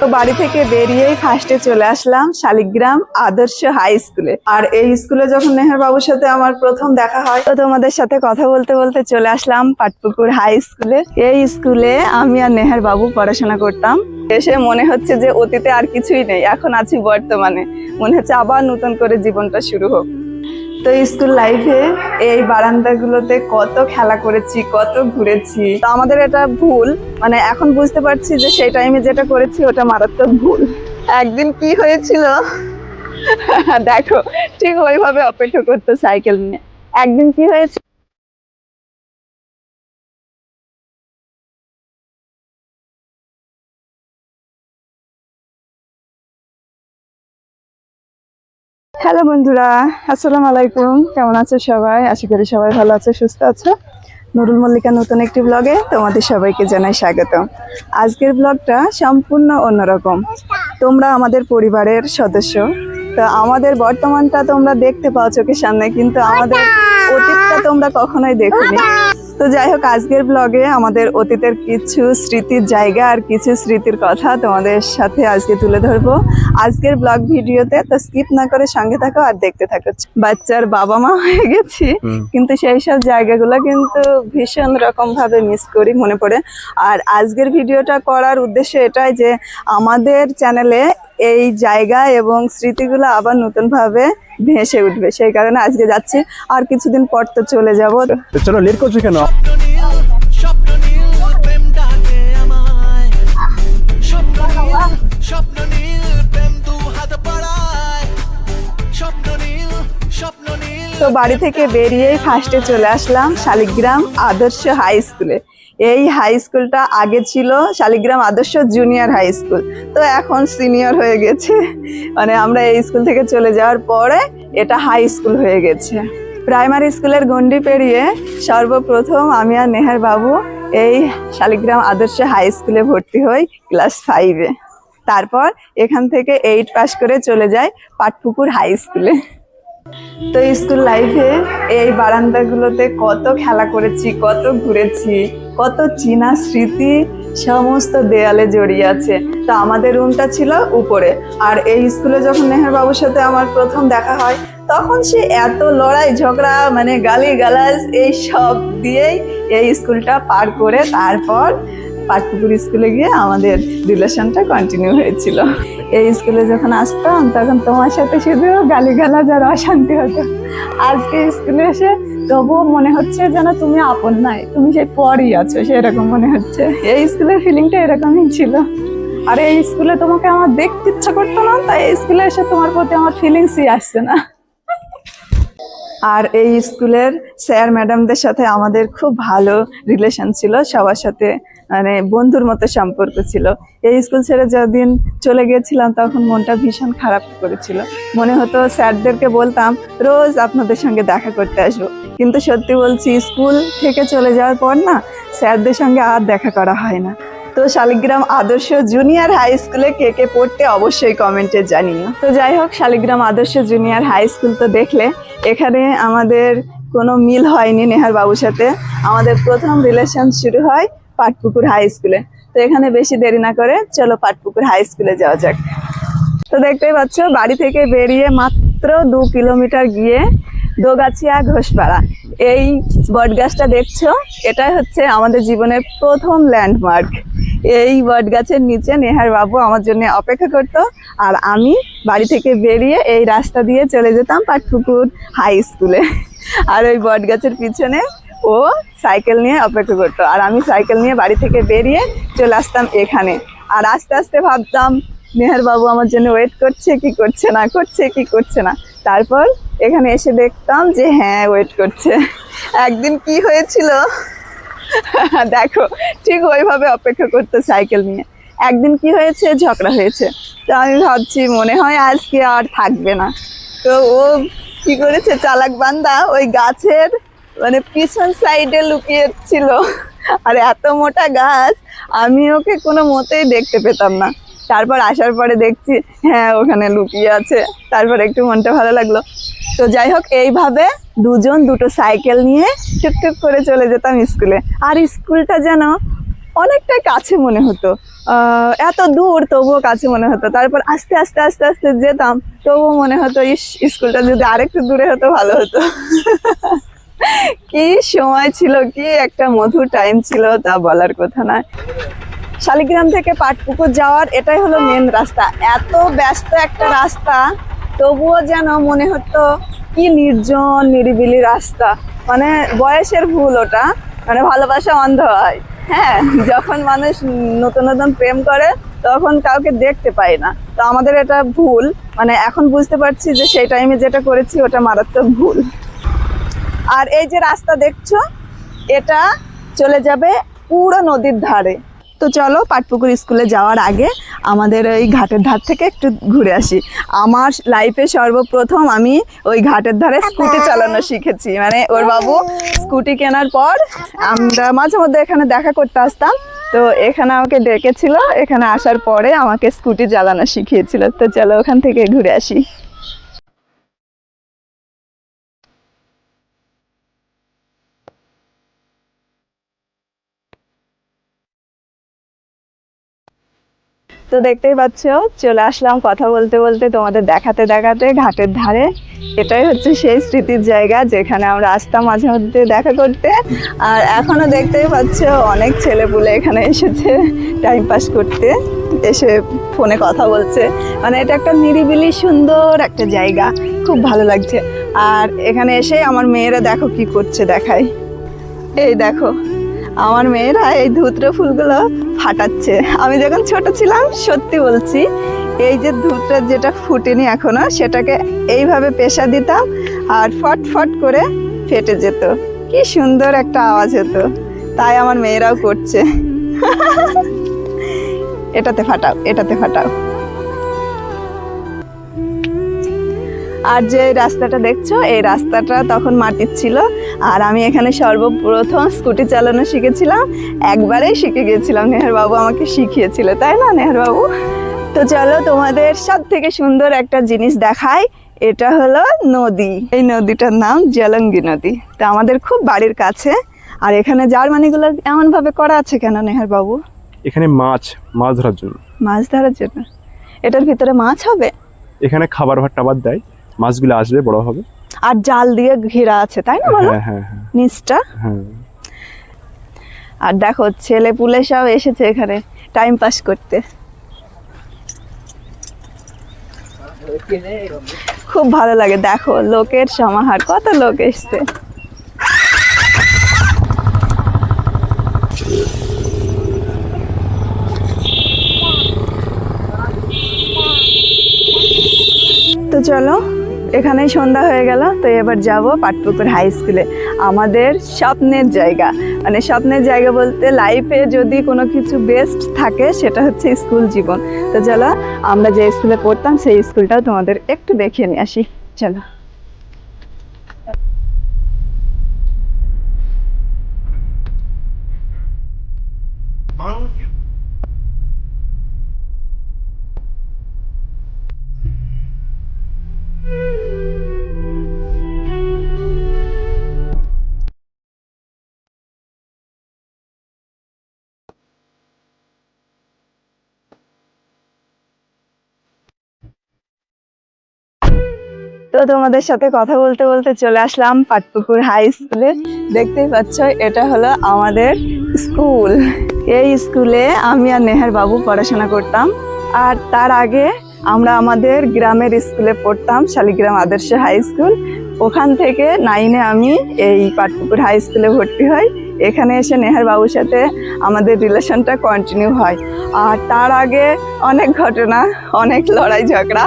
তো বাড়ি থেকে বেরিয়েই ফার্স্টে চলে আসলাম শালিগ্রাম আদর্শ হাই স্কুলে। আর এই স্কুলে যখন নেহার বাবুর সাথে আমার প্রথম দেখা হয়, তো তোমাদের সাথে কথা বলতে বলতে চলে আসলাম পাটপুকুর হাই স্কুলে। এই স্কুলে আমি আর নেহার বাবু পড়াশোনা করতাম। এসে মনে হচ্ছে যে অতীতে আর কিছুই নেই, এখন আছি বর্তমানে। মনে হচ্ছে আবার নতুন করে জীবনটা শুরু হোক। তো স্কুল লাইফে এই বারান্দাগুলোতে কত খেলা করেছি, কত ঘুরেছি। তো আমাদের এটা ভুল, মানে এখন বুঝতে পারছি যে সেই টাইমে যেটা করেছি ওটা মারাত্মক ভুল। একদিন কি হয়েছিল দেখো, ঠিক ওইভাবে অপেক্ষা করতো সাইকেল নিয়ে। একদিন কি হয়েছে, হ্যালো বন্ধুরা, আসসালামু আলাইকুম। কেমন আছো সবাই? আশা করি সবাই ভালো আছো, সুস্থ আছো। নুরুল মল্লিকা নতুন একটি ব্লগে তোমাদের সবাইকে জানাই স্বাগতম। আজকের ব্লগটা সম্পূর্ণ অন্যরকম। তোমরা আমাদের পরিবারের সদস্য, তো আমাদের বর্তমানটা তোমরা দেখতে পাও চোখের সামনে, কিন্তু আমাদের অতীতটা তোমরা কখনোই দেখোনি। তো যাই হোক, আজকের ব্লগে আমাদের অতীতের কিছু স্মৃতির জায়গা আর কিছু স্মৃতির কথা তোমাদের সাথে আজকে তুলে ধরবো আজকের ব্লগ ভিডিওতে। তো স্কিপ না করে সঙ্গে থাকো আর দেখতে থাকো। বাচ্চার বাবা মা হয়ে গেছি, কিন্তু সেই সব জায়গাগুলো কিন্তু ভীষণ রকম ভাবে মিস করি, মনে পড়ে। আর আজকের ভিডিওটা করার উদ্দেশ্য এটাই যে আমাদের চ্যানেলে এই জায়গা এবং স্মৃতিগুলো আবার নতুন ভাবে ভেসে উঠবে, সেই কারণে আজকে যাচ্ছি। আর কিছুদিন পর তো চলে যাবো। চলো, লেট করছো কেন? তো বাড়ি থেকে বেরিয়েই ফার্স্টে চলে আসলাম শালিগ্রাম আদর্শ হাই স্কুলে। এই হাই স্কুলটা আগে ছিল শালিগ্রাম আদর্শ জুনিয়র হাই স্কুল, তো এখন সিনিয়র হয়ে গেছে। মানে আমরা এই স্কুল থেকে চলে যাওয়ার পরে এটা হাই স্কুল হয়ে গেছে। প্রাইমারি স্কুলের গণ্ডি পেরিয়ে সর্বপ্রথম আমি আর নেহার বাবু এই শালিগ্রাম আদর্শ হাই স্কুলে ভর্তি হই ক্লাস 5-এ। তারপর এখান থেকে 8 পাস করে চলে যাই পাটপুকুর হাই স্কুলে। তো স্কুল লাইফে এই বারান্দাগুলোতে কত খেলা করেছি, কত ঘুরেছি, কত চীনা স্মৃতি সমস্ত দেয়ালে জড়িয়ে আছে। তো আমাদের রুমটা ছিল উপরে। আর এই স্কুলে যখন নেহার বাবুর সাথে আমার প্রথম দেখা হয়, তখন সে এত লড়াই ঝগড়া, মানে গালি গালাজ এই সব দিয়েই এই স্কুলটা পার করে তারপর পাটপুকুর স্কুলে গিয়ে আমাদের রিলেশনটা কন্টিনিউ হয়েছিল। এই স্কুলে যখন আসতাম তখন তোমার সাথে শুধু গালিগালাজ আর অশান্তি হতো। আজকে স্কুলে এসে তবুও মনে হচ্ছে যেন তুমি আপন নাই, তুমি সেই পরই আছো, সেরকম মনে হচ্ছে। এই স্কুলের ফিলিংটা এরকমই ছিল। আর এই স্কুলে তোমাকে আমার দেখতে ইচ্ছা করতো না, তাই এই স্কুলে এসে তোমার প্রতি আমার ফিলিংসই আসছে না। আর এই স্কুলের স্যার ম্যাডামদের সাথে আমাদের খুব ভালো রিলেশন ছিল, সবার সাথে মানে বন্ধুর মতো সম্পর্ক ছিল। এই স্কুল ছেড়ে যেদিন চলে গিয়েছিলাম তখন মনটা ভীষণ খারাপ করেছিল। মনে হতো স্যারদেরকে বলতাম রোজ আপনাদের সঙ্গে দেখা করতে আসবো, কিন্তু সত্যি বলছি স্কুল থেকে চলে যাওয়ার পর না স্যারদের সঙ্গে আর দেখা করা হয় না। তো শালিগ্রাম আদর্শ জুনিয়র হাই স্কুলে কে কে পড়তে অবশ্যই কমেন্টে জানিও। তো যাই হোক, শালিগ্রাম আদর্শ জুনিয়র হাই স্কুল তো দেখলে, এখানে আমাদের কোনো মিল হয়নি নেহার বাবুর সাথে। আমাদের প্রথম রিলেশন শুরু হয় পাটপুকুর হাই স্কুলে। তো এখানে বেশি দেরি না করে চলো পাটপুকুর হাই স্কুলে যাওয়া যাক। তো দেখতেই পাচ্ছ, বাড়ি থেকে বেরিয়ে মাত্র 2 কিলোমিটার গিয়ে দোগাছিয়া ঘোষপাড়া এই বটগাছটা দেখছো, এটাই হচ্ছে আমাদের জীবনের প্রথম ল্যান্ডমার্ক। এই বটগাছের নিচে নেহার বাবু আমার জন্য অপেক্ষা করতো, আর আমি বাড়ি থেকে বেরিয়ে এই রাস্তা দিয়ে চলে যেতাম পাটপুকুর হাই স্কুলে। আর ওই বটগাছের পিছনে ও সাইকেল নিয়ে অপেক্ষা করতো, আর আমি সাইকেল নিয়ে বাড়ি থেকে বেরিয়ে চলে আসতাম এখানে। আর আস্তে আস্তে ভাবতাম নেহার বাবু আমার জন্য ওয়েট করছে কি করছে না, করছে কি করছে না। তারপর এখানে এসে দেখতাম যে হ্যাঁ, ওয়েট করছে। একদিন কি হয়েছিল দেখো, ঠিক ওইভাবে অপেক্ষা করতো সাইকেল নিয়ে। একদিন কি হয়েছে, ঝগড়া হয়েছে। তো আমি ভাবছি মনে হয় আজকে আর থাকবে না। তো ও কি করেছে, চালাক বান্দা, ওই গাছের মানে পিছন সাইডে লুকিয়ে ছিল। আর এত মোটা গাছ, আমি ওকে কোনো মতেই দেখতে পেতাম না। তারপর আসার পরে দেখছি হ্যাঁ ওখানে লুকিয়ে আছে। তারপর একটু মনটা ভালো লাগলো। তো যাই হোক, এইভাবে দুজন দুটো সাইকেল নিয়ে টুকটুক করে চলে যেতাম স্কুলে। আর স্কুলটা যেন অনেকটা কাছে মনে হতো। এত দূর তবুও কাছে মনে হতো। তারপর আস্তে আস্তে আস্তে আস্তে যেতাম, তবুও মনে হতো স্কুলটা যদি আরেকটু দূরে হতো ভালো হতো। কি সময় ছিল, কি একটা মধুর টাইম ছিল, তা বলার কথা না। শালিগ্রাম থেকে পাটপুকুর যাওয়ার এটাই হলো মেন রাস্তা। এত ব্যস্ত একটা রাস্তা, তবুও যেন মনে হতো কি নির্জন নিরিবিলি রাস্তা। মানে বয়সের ভুল ওটা, মানে ভালোবাসা অন্ধ হয়। হ্যাঁ, যখন মানুষ নতুন নতুন প্রেম করে তখন কাউকে দেখতে পায় না, তো আমাদের এটা ভুল। মানে এখন বুঝতে পারছি যে সেই টাইমে যেটা করেছি ওটা মারাত্মক ভুল। আর এই যে রাস্তা দেখছো, এটা চলে যাবে পুরো নদীর ধারে। তো চলো পাটপুকুর স্কুলে যাওয়ার আগে আমাদের ওই ঘাটের ধার থেকে একটু ঘুরে আসি। আমার লাইফে সর্বপ্রথম আমি ওই ঘাটের ধারে স্কুটি চালানো শিখেছি। মানে ওর বাবু স্কুটি কেনার পর আমরা মাঝে মধ্যে এখানে দেখা করতে আসতাম, তো এখানে আমাকে ডেকেছিল, এখানে আসার পরে আমাকে স্কুটি চালানো শিখিয়েছিল। তো চলো ওখান থেকে ঘুরে আসি। তো দেখতেই পাচ্ছ চলে আসলাম কথা বলতে বলতে, তোমাদের দেখাতে দেখাতে ঘাটের ধারে। এটাই হচ্ছে সেই স্মৃতির জায়গা যেখানে আমরা আসতাম মাঝে মধ্যে দেখা করতে। আর এখনো দেখতেই পাচ্ছ অনেক ছেলেপুলে এখানে এসেছে টাইম পাস করতে, এসে ফোনে কথা বলছে। মানে এটা একটা নিরিবিলি সুন্দর একটা জায়গা, খুব ভালো লাগছে। আর এখানে এসে আমার মেয়েরা দেখো কি করছে, দেখাই। এই দেখো আমার মেয়েরা এই ধুতরো ফুলগুলো ফাটাচ্ছে। আমি যখন ছোট ছিলাম, সত্যি বলছি, এই যে ধুতরা যেটা ফুটেনি এখনো, সেটাকে এইভাবে পেশা দিতাম আর ফট ফট করে ফেটে যেত। কি সুন্দর একটা আওয়াজ হতো। তাই আমার মেয়েরাও করছে। এটাতে ফাটাও, এটাতে ফাটাও। আর যে রাস্তাটা দেখছো, এই রাস্তাটা তখন মাটির ছিল। আর আমি এখানে সর্বপ্রথম স্কুটি চালানো শিখেছিলাম, একবারেই শিখে গিয়েছিলাম। নেহার বাবু আমাকে শিখিয়েছিল, তাই না নেহার বাবু? তো চলো তোমাদের সব থেকে সুন্দর একটা জিনিস দেখাই। এটা হলো নদী। এই নদীটার নাম জলঙ্গি নদী। তো আমাদের খুব বাড়ির কাছে। আর এখানে জার্মানিগুলো এমন ভাবে করা আছে কেন নেহার বাবু? এখানে মাছ ধরার জন্য। মাছ ধরার জন্য? এটার ভিতরে মাছ হবে? এখানে খাবার টাবার দেয়, মাছগুলো আসবে, বড় হবে। আর জাল দিয়ে ঘেরা আছে, তাই না বলো? হ্যাঁ হ্যাঁ হ্যাঁ নিচটা। হ্যাঁ। আর দেখো ছেলে পুলে সব এসেছে এখানে টাইম পাস করতে। খুব ভালো লাগে, দেখো লোকের সমাহার, কত লোক এসছে। তো চলো, এখানেই সন্ধ্যা হয়ে গেল। তো এবার যাব পাটপুকুর হাই স্কুলে, আমাদের স্বপ্নের জায়গা। মানে স্বপ্নের জায়গা বলতে লাইফে যদি কোনো কিছু বেস্ট থাকে সেটা হচ্ছে স্কুল জীবন। তো চলো আমরা যে স্কুলে পড়তাম সেই স্কুলটাও তোমাদের একটু দেখিয়ে নিয়ে আসি, চলো। তো তোমাদের সাথে কথা বলতে বলতে চলে আসলাম পাটপুকুর হাই স্কুলে। দেখতেই পাচ্ছ এটা হলো আমাদের স্কুল। এই স্কুলে আমি আর নেহার বাবু পড়াশোনা করতাম। আর তার আগে আমরা আমাদের গ্রামের স্কুলে পড়তাম, শালিগ্রাম আদর্শ হাই স্কুল। ওখান থেকে 9-এ আমি এই পাটপুকুর হাই স্কুলে ভর্তি হই। এখানে এসে নেহার বাবুর সাথে আমাদের রিলেশনটা কন্টিনিউ হয়। আর তার আগে অনেক ঘটনা, অনেক লড়াই ঝগড়া,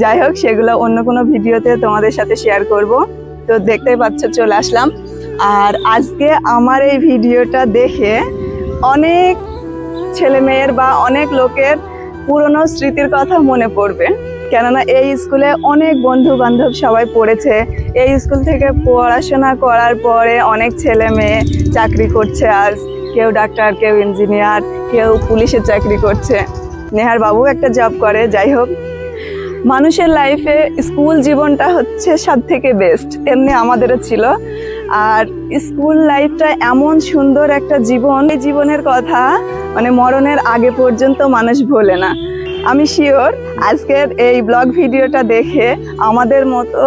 যাই হোক সেগুলো অন্য কোনো ভিডিওতে তোমাদের সাথে শেয়ার করব। তো দেখতেই পাচ্ছ চলে আসলাম। আর আজকে আমার এই ভিডিওটা দেখে অনেক ছেলে মেয়ের বা অনেক লোকের পুরনো স্মৃতির কথা মনে পড়বে। কেননা এই স্কুলে অনেক বন্ধু বান্ধব সবাই পড়েছে। এই স্কুল থেকে পড়াশোনা করার পরে অনেক ছেলে মেয়ে চাকরি করছে। আজ কেউ ডাক্তার, কেউ ইঞ্জিনিয়ার, কেউ পুলিশের চাকরি করছে। নেহার বাবু একটা জব করে। যাই হোক, মানুষের লাইফে স্কুল জীবনটা হচ্ছে সব থেকে বেস্ট, তেমনি আমাদেরও ছিল। আর স্কুল লাইফটা এমন সুন্দর একটা জীবন, এই জীবনের কথা মানে মরণের আগে পর্যন্ত মানুষ ভোলে না। আমি শিওর আজকের এই ব্লগ ভিডিওটা দেখে আমাদের মতো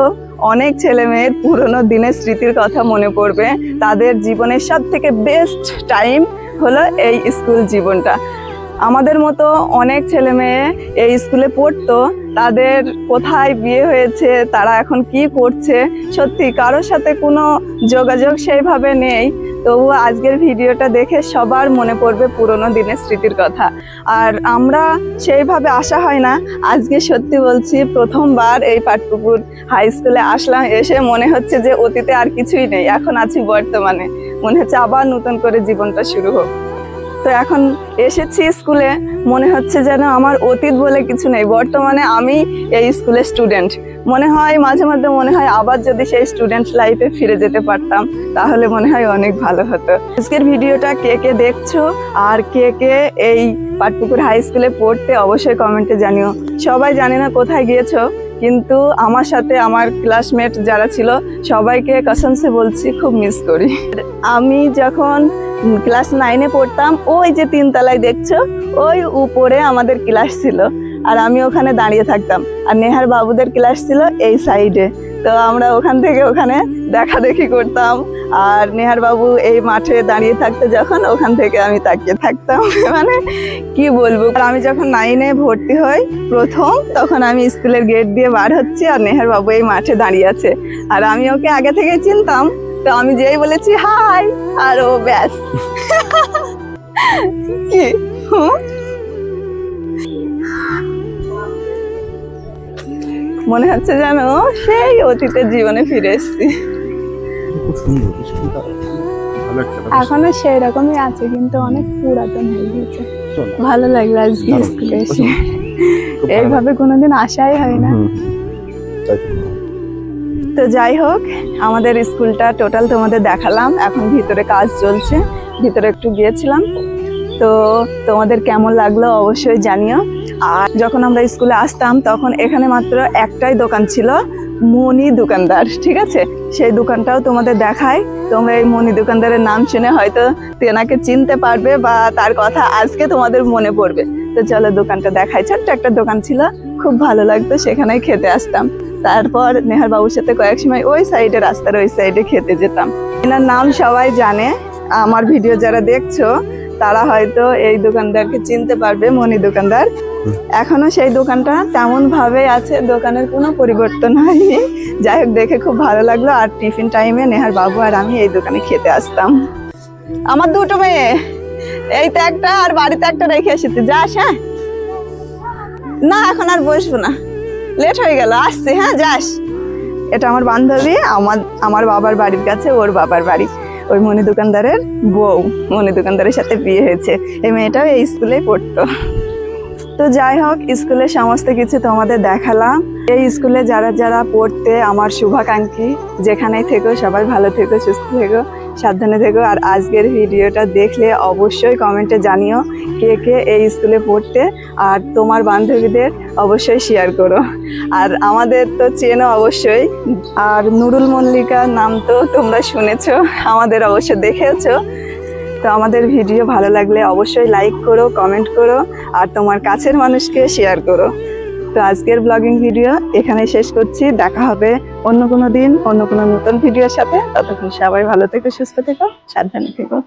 অনেক ছেলে মেয়ের পুরনো দিনের স্মৃতির কথা মনে পড়বে। তাদের জীবনের সব থেকে বেস্ট টাইম হলো এই স্কুল জীবনটা। আমাদের মতো অনেক ছেলে মেয়ে এই স্কুলে পড়তো, তাদের কোথায় বিয়ে হয়েছে, তারা এখন কি করছে, সত্যি কারোর সাথে কোনো যোগাযোগ সেইভাবে নেই। তবুও আজকের ভিডিওটা দেখে সবার মনে পড়বে পুরনো দিনের স্মৃতির কথা। আর আমরা সেইভাবে আসা হয় না, আজকে সত্যি বলছি প্রথমবার এই পাটপুকুর হাই স্কুলে আসলাম, এসে মনে হচ্ছে যে অতীতে আর কিছুই নেই, এখন আছি বর্তমানে, মনে হচ্ছে আবার নতুন করে জীবনটা শুরু হোক। তো এখন এসেছি স্কুলে, মনে হচ্ছে যেন আমার অতীত বলে কিছু নেই, বর্তমানে আমি এই স্কুলের স্টুডেন্ট। মনে হয় মাঝে মধ্যে মনে হয় আবার যদি সেই স্টুডেন্ট লাইফে ফিরে যেতে পারতাম তাহলে মনে হয় অনেক ভালো হতো। আজকের ভিডিওটা কে কে দেখছো আর কে কে এই পাটপুকুর হাই স্কুলে পড়তে অবশ্যই কমেন্টে জানিও। সবাই জানি না কোথায় গিয়েছো, কিন্তু আমার সাথে আমার ক্লাসমেট যারা ছিল সবাইকে কসমসে বলছি খুব মিস করি। আমি যখন ক্লাস 9-এ পড়তাম, ওই যে 3 তলায় দেখছো ওই উপরে আমাদের ক্লাস ছিল, আর আমি ওখানে দাঁড়িয়ে থাকতাম, আর নেহার বাবুদের ক্লাস ছিল এই সাইডে। তো আমরা ওখান থেকে ওখানে দেখা দেখি করতাম, আর নেহার বাবু এই মাঠে দাঁড়িয়ে থাকতে যখন ওখান থেকে আমি তাকিয়ে থাকতাম। মানে কি বলবো, আর আমি যখন 9-এ ভর্তি হই প্রথম, তখন আমি স্কুলের গেট দিয়ে বার হচ্ছি আর নেহার বাবু এই মাঠে দাঁড়িয়ে আছে, আর আমি ওকে আগে থেকে চিনতাম। তো আমি যেই বলেছি হাই, আর ও ব্যাস কি মনে হচ্ছে যেন সেই অতীতের জীবনে ফিরে এসেছি। খুব সুন্দর স্কুলটা, ভালো একটা এখনো সেই রকমই আছে, কিন্তু অনেক পুরাতন হয়ে গেছে। চলো। ভালো লাগলো আজকে দারুণ। স্কুলে এসে, খুব ভালো এইভাবে কোনোদিন আসাই হয় না। তাই তো। তো যাই হোক, আমাদের স্কুলটা টোটাল তোমাদের দেখালাম, এখন ভিতরে কাজ চলছে, ভিতরে একটু গিয়েছিলাম। তো তোমাদের কেমন লাগলো অবশ্যই জানিও। আর যখন আমরা স্কুলে আসতাম তখন এখানে মাত্র একটাই দোকান ছিল, মনি দোকানদার, ঠিক আছে? সেই দোকানটাও তোমাদের দেখায়। তোমরা এই মনি দোকানদারের নাম শুনে হয়তো তেনাকে চিনতে পারবে বা তার কথা আজকে তোমাদের মনে পড়বে। তো চলো দোকানটা দেখাই। ছোট্ট একটা দোকান ছিল, খুব ভালো লাগতো, সেখানেই খেতে আসতাম। তারপর নেহার বাবুর সাথে কয়েক সময় ওই সাইডে, রাস্তার ওই সাইডে খেতে যেতাম। এনার নাম সবাই জানে, আমার ভিডিও যারা দেখছো তারা হয়তো এই দোকানদারকে চিনতে পারবে, মনি দোকানদার। এখনো সেই দোকানটা তেমন ভাবে আছে, দোকানের কোনো পরিবর্তন হয়নি। যাই হোক, দেখে খুব ভালো লাগলো। আর টিফিন টাইমে নেহার বাবু আর আমি এই দোকানে খেতে আসতাম। আমার দুটো মেয়ে, এই তো একটা আর বাড়িতে একটা রেখে এসেছি। যাস? হ্যাঁ, না এখন আর বসবো না, লেট হয়ে গেল, আসছি। হ্যাঁ যাস। এটা আমার বান্ধবী, আমার বাবার বাড়ির কাছে ওর বাবার বাড়ি, ওই মনি দোকানদারের বউ, মনি দোকানদারের সাথে বিয়ে হয়েছে। এই মেয়েটাও এই স্কুলেই পড়তো। তো যাই হোক, স্কুলের সমস্ত কিছু তোমাদের দেখালাম। এই স্কুলে যারা যারা পড়তে আমার শুভাকাঙ্ক্ষী, যেখানেই থেকো সবাই ভালো থেকো, সুস্থ থেকো, সাবধানে থেকো। আর আজকের ভিডিওটা দেখলে অবশ্যই কমেন্টে জানিও কে কে এই স্কুলে পড়তে, আর তোমার বান্ধবীদের অবশ্যই শেয়ার করো। আর আমাদের তো চেনো অবশ্যই, আর নুরুল মল্লিকার নাম তো তোমরা শুনেছো, আমাদের অবশ্যই দেখেছো। তো আমাদের ভিডিও ভালো লাগলে অবশ্যই লাইক করো, কমেন্ট করো, আর তোমার কাছের মানুষকে শেয়ার করো। তো আজকের ব্লগিং ভিডিও এখানে শেষ করছি, দেখা হবে অন্য কোনো দিন অন্য কোনো নতুন ভিডিওর সাথে। ততক্ষণ সবাই ভালো থেকো, সুস্থ থেকো, সাবধানে থেকো।